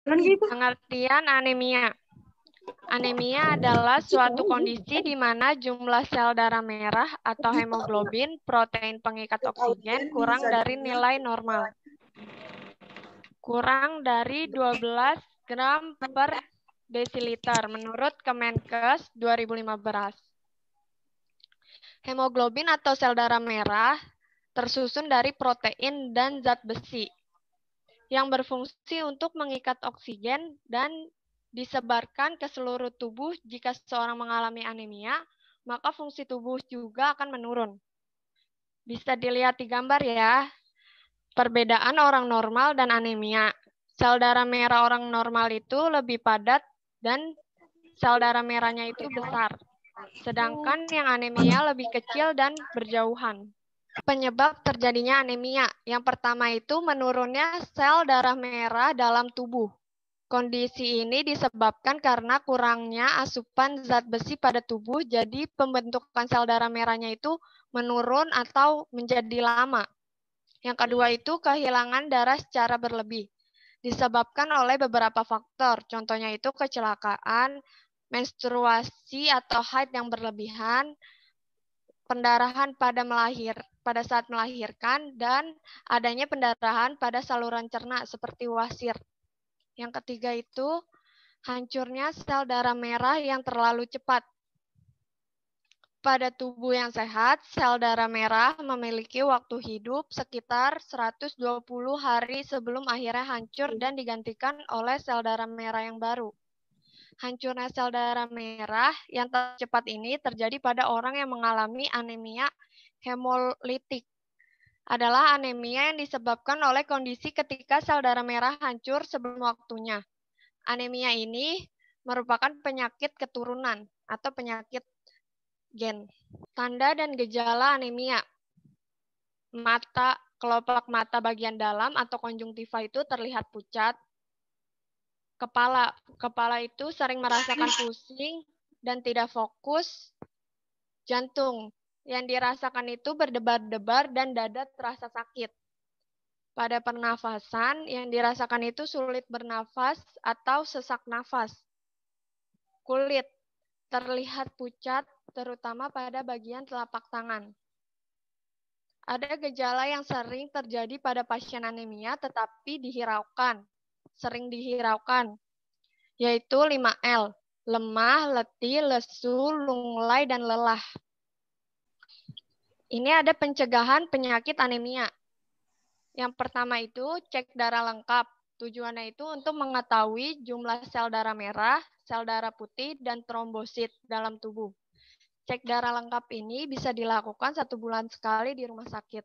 Pengertian anemia. Anemia adalah suatu kondisi di mana jumlah sel darah merah atau hemoglobin, protein pengikat oksigen, kurang dari nilai normal. Kurang dari 12 gram per desiliter menurut Kemenkes 2015. Hemoglobin atau sel darah merah tersusun dari protein dan zat besi yang berfungsi untuk mengikat oksigen dan disebarkan ke seluruh tubuh. Jika seseorang mengalami anemia, maka fungsi tubuh juga akan menurun. Bisa dilihat di gambar ya, perbedaan orang normal dan anemia. Sel darah merah orang normal itu lebih padat dan sel darah merahnya itu besar. Sedangkan yang anemia lebih kecil dan berjauhan. Penyebab terjadinya anemia. Yang pertama itu menurunnya sel darah merah dalam tubuh. Kondisi ini disebabkan karena kurangnya asupan zat besi pada tubuh, jadi pembentukan sel darah merahnya itu menurun atau menjadi lama. Yang kedua itu kehilangan darah secara berlebih. Disebabkan oleh beberapa faktor, contohnya itu kecelakaan, menstruasi atau haid yang berlebihan, pendarahan pada saat melahirkan, dan adanya pendarahan pada saluran cerna seperti wasir. Yang ketiga itu hancurnya sel darah merah yang terlalu cepat. Pada tubuh yang sehat, sel darah merah memiliki waktu hidup sekitar 120 hari sebelum akhirnya hancur dan digantikan oleh sel darah merah yang baru. Hancurnya sel darah merah yang tercepat ini terjadi pada orang yang mengalami anemia hemolitik. Adalah anemia yang disebabkan oleh kondisi ketika sel darah merah hancur sebelum waktunya. Anemia ini merupakan penyakit keturunan atau penyakit gen. Tanda dan gejala anemia. Mata, kelopak mata bagian dalam atau konjungtiva itu terlihat pucat. Kepala itu sering merasakan pusing dan tidak fokus. Jantung yang dirasakan itu berdebar-debar dan dada terasa sakit. Pada pernafasan yang dirasakan itu sulit bernafas atau sesak nafas. Kulit terlihat pucat terutama pada bagian telapak tangan. Ada gejala yang sering terjadi pada pasien anemia tetapi sering dihiraukan, yaitu 5L, lemah, letih, lesu, lunglai, dan lelah. Ini ada pencegahan penyakit anemia. Yang pertama itu cek darah lengkap. Tujuannya itu untuk mengetahui jumlah sel darah merah, sel darah putih, dan trombosit dalam tubuh. Cek darah lengkap ini bisa dilakukan 1 bulan sekali di rumah sakit.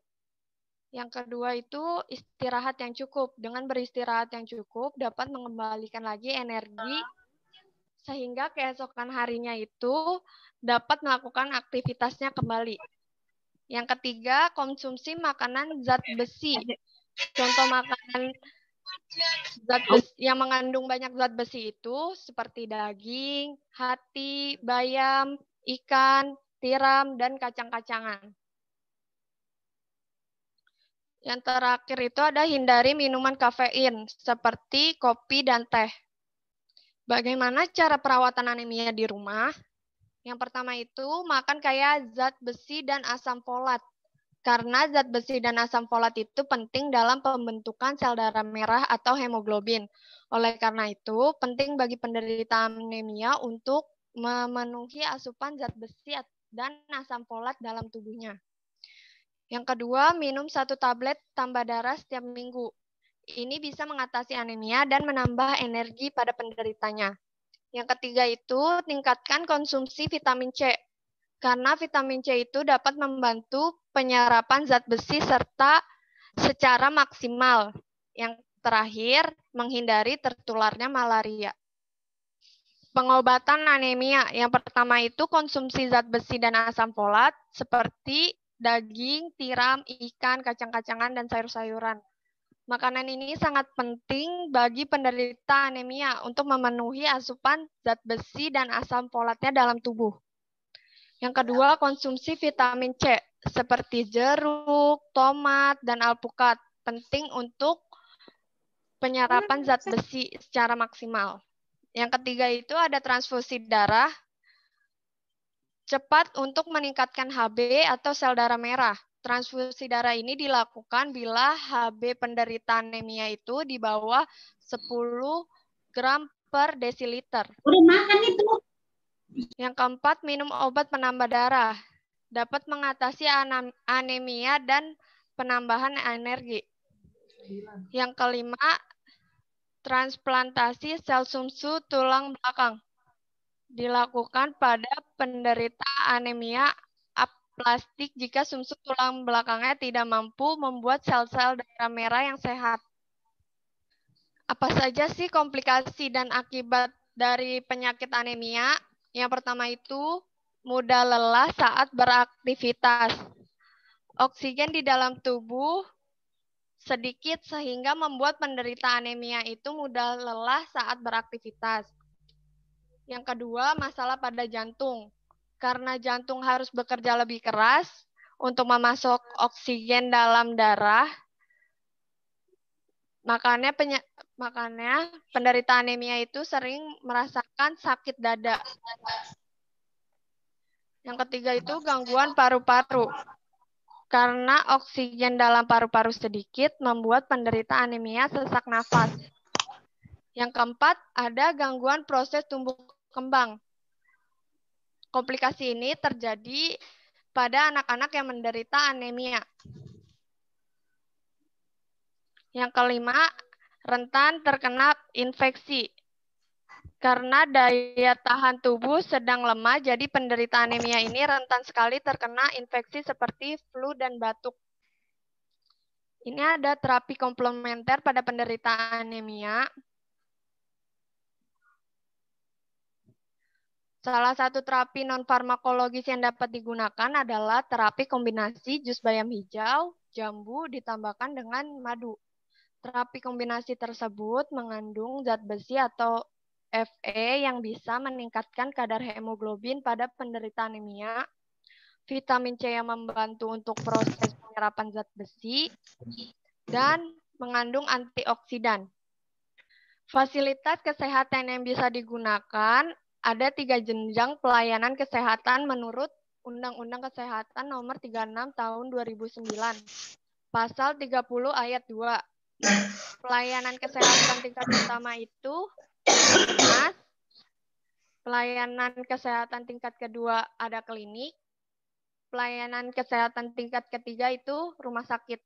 Yang kedua itu istirahat yang cukup. Dengan beristirahat yang cukup dapat mengembalikan lagi energi sehingga keesokan harinya itu dapat melakukan aktivitasnya kembali. Yang ketiga, konsumsi makanan zat besi. Contoh makanan yang mengandung banyak zat besi itu seperti daging, hati, bayam, ikan, tiram, dan kacang-kacangan. Yang terakhir itu ada hindari minuman kafein seperti kopi dan teh. Bagaimana cara perawatan anemia di rumah? Yang pertama itu makan kaya zat besi dan asam folat. Karena zat besi dan asam folat itu penting dalam pembentukan sel darah merah atau hemoglobin. Oleh karena itu, penting bagi penderita anemia untuk memenuhi asupan zat besi dan asam folat dalam tubuhnya. Yang kedua, minum 1 tablet tambah darah setiap minggu. Ini bisa mengatasi anemia dan menambah energi pada penderitanya. Yang ketiga itu, tingkatkan konsumsi vitamin C. Karena vitamin C itu dapat membantu penyerapan zat besi serta secara maksimal. Yang terakhir, menghindari tertularnya malaria. Pengobatan anemia. Yang pertama itu konsumsi zat besi dan asam folat seperti daging, tiram, ikan, kacang-kacangan, dan sayur-sayuran. Makanan ini sangat penting bagi penderita anemia untuk memenuhi asupan zat besi dan asam folatnya dalam tubuh. Yang kedua, konsumsi vitamin C seperti jeruk, tomat, dan alpukat. Penting untuk penyerapan zat besi secara maksimal. Yang ketiga itu ada transfusi darah cepat untuk meningkatkan HB atau sel darah merah. Transfusi darah ini dilakukan bila HB penderita anemia itu di bawah 10 gram per desiliter. Udah makan itu. Yang keempat, minum obat penambah darah. Dapat mengatasi anemia dan penambahan energi. Yang kelima, transplantasi sel sumsu tulang belakang. Dilakukan pada penderita anemia aplastik jika sumsum tulang belakangnya tidak mampu membuat sel-sel darah merah yang sehat. Apa saja sih komplikasi dan akibat dari penyakit anemia? Yang pertama itu mudah lelah saat beraktivitas. Oksigen di dalam tubuh sedikit sehingga membuat penderita anemia itu mudah lelah saat beraktivitas. Yang kedua, masalah pada jantung. Karena jantung harus bekerja lebih keras untuk memasok oksigen dalam darah, makanya penderita anemia itu sering merasakan sakit dada. Yang ketiga itu gangguan paru-paru. Karena oksigen dalam paru-paru sedikit membuat penderita anemia sesak nafas. Yang keempat, ada gangguan proses tumbuh kembang. Komplikasi ini terjadi pada anak-anak yang menderita anemia. Yang kelima, rentan terkena infeksi. Karena daya tahan tubuh sedang lemah, jadi penderita anemia ini rentan sekali terkena infeksi seperti flu dan batuk. Ini ada terapi komplementer pada penderita anemia. Salah satu terapi non-farmakologis yang dapat digunakan adalah terapi kombinasi jus bayam hijau, jambu ditambahkan dengan madu. Terapi kombinasi tersebut mengandung zat besi atau Fe yang bisa meningkatkan kadar hemoglobin pada penderita anemia, vitamin C yang membantu untuk proses penyerapan zat besi, dan mengandung antioksidan. Fasilitas kesehatan yang bisa digunakan ada 3 jenjang pelayanan kesehatan menurut Undang-Undang Kesehatan Nomor 36 Tahun 2009. Pasal 30 ayat 2. Pelayanan kesehatan tingkat pertama itu puskesmas. Pelayanan kesehatan tingkat kedua ada klinik. Pelayanan kesehatan tingkat ketiga itu rumah sakit.